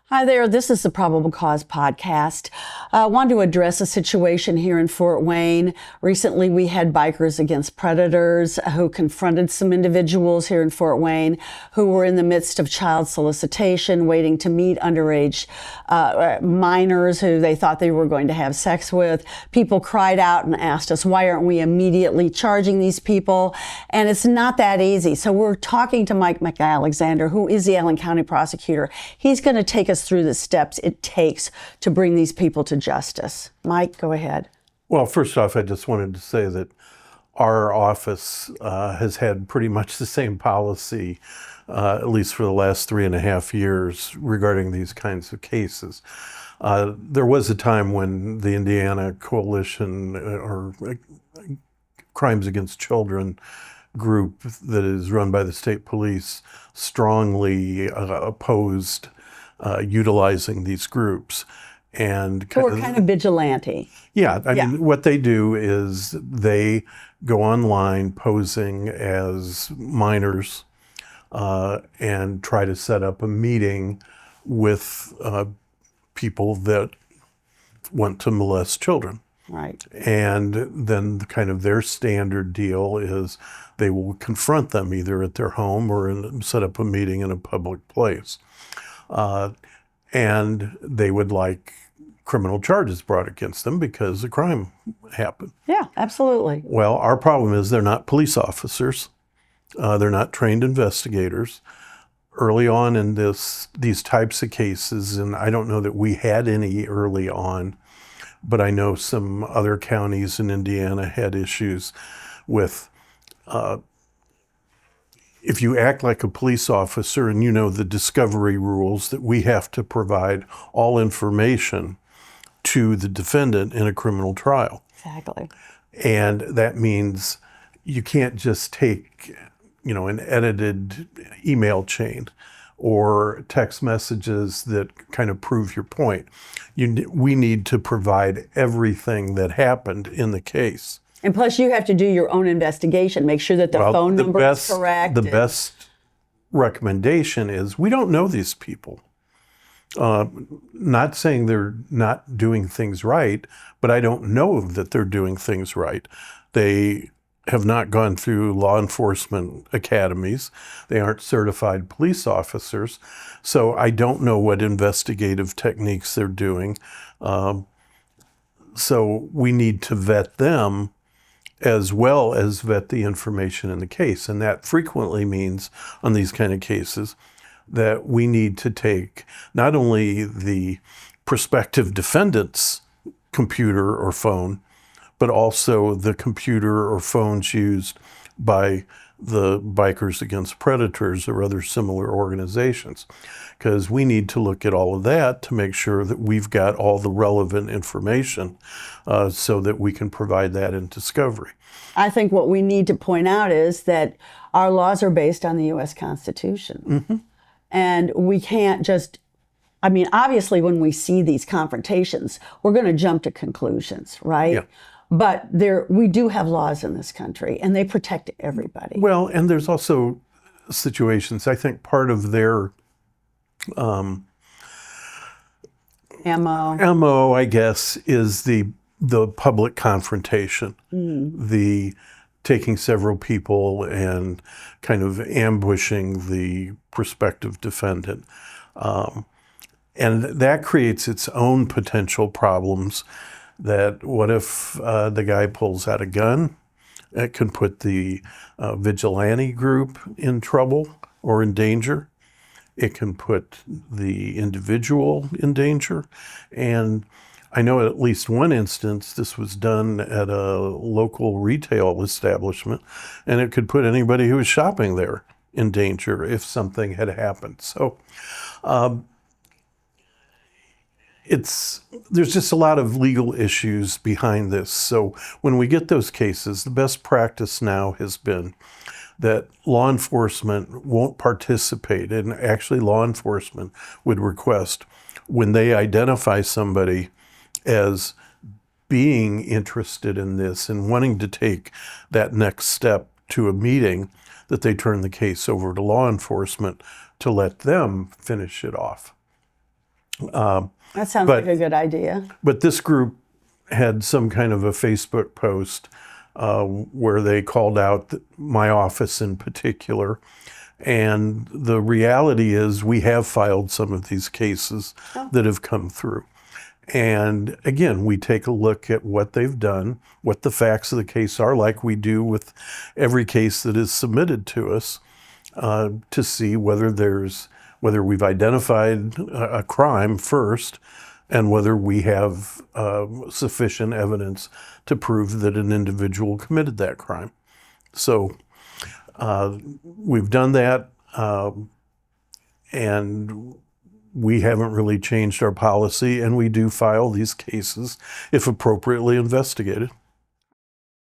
Hi there, this is the Probable Cause podcast. I want to address a situation here in Fort Wayne. Recently, we had Bikers Against Predators who confronted some individuals here in Fort Wayne who were in the midst of child solicitation, waiting to meet underage minors who they thought they were going to have sex with. People cried out and asked us, why aren't we immediately charging these people? And it's not that easy. So we're talking to Mike McAlexander, who is the Allen County Prosecutor. He's going to take us through the steps it takes to bring these people to justice. Mike, go ahead. Well, first off, I just wanted to say that our office has had pretty much the same policy, at least for the last 3.5 years, regarding these kinds of cases. There was a time when the Indiana Coalition or Crimes Against Children group that is run by the state police strongly opposed utilizing these groups. And So we're kind of vigilante. Yeah, I mean, what they do is they go online posing as minors and try to set up a meeting with people that want to molest children. Right. And then kind of their standard deal is they will confront them either at their home or set up a meeting in a public place. And they would like criminal charges brought against them because a crime happened. Yeah, absolutely. Well, our problem is they're not police officers. They're not trained investigators. Early on in these types of cases, and I don't know that we had any early on, but I know some other counties in Indiana had issues with if you act like a police officer and you know the discovery rules that we have to provide all information to the defendant in a criminal trial. Exactly. And that means you can't just take, an edited email chain or text messages that kind of prove your point. We need to provide everything that happened in the case. And plus, you have to do your own investigation, make sure that the phone number is correct. The best recommendation is we don't know these people. Not saying they're not doing things right, but I don't know that they're doing things right. They have not gone through law enforcement academies. They aren't certified police officers. So I don't know what investigative techniques they're doing. So we need to vet them as well as vet the information in the case. And that frequently means on these kind of cases that we need to take not only the prospective defendant's computer or phone, but also the computer or phones used by the Bikers Against Predators or other similar organizations. Because we need to look at all of that to make sure that we've got all the relevant information so that we can provide that in discovery. I think what we need to point out is that our laws are based on the U.S. Constitution. Mm-hmm. And we can't just, obviously when we see these confrontations, we're going to jump to conclusions, right? Yeah. But we do have laws in this country, and they protect everybody. Well, and there's also situations, I think part of their MO, I guess, is the public confrontation, the taking several people and kind of ambushing the prospective defendant. And that creates its own potential problems. That what if the guy pulls out a gun? It can put the vigilante group in trouble or in danger. It can put the individual in danger. And I know at least one instance this was done at a local retail establishment, and it could put anybody who was shopping there in danger if something had happened. So there's just a lot of legal issues behind this. So when we get those cases, the best practice now has been that law enforcement won't participate, and actually law enforcement would request when they identify somebody as being interested in this and wanting to take that next step to a meeting, that they turn the case over to law enforcement to let them finish it off. That sounds but- like a good idea. But this group had some kind of a Facebook post where they called out my office in particular. And the reality is we have filed some of these cases that have come through. And again, we take a look at what they've done, what the facts of the case are, like we do with every case that is submitted to us, to see whether we've identified a crime first, and whether we have sufficient evidence to prove that an individual committed that crime. So we've done that, and we haven't really changed our policy, and we do file these cases if appropriately investigated.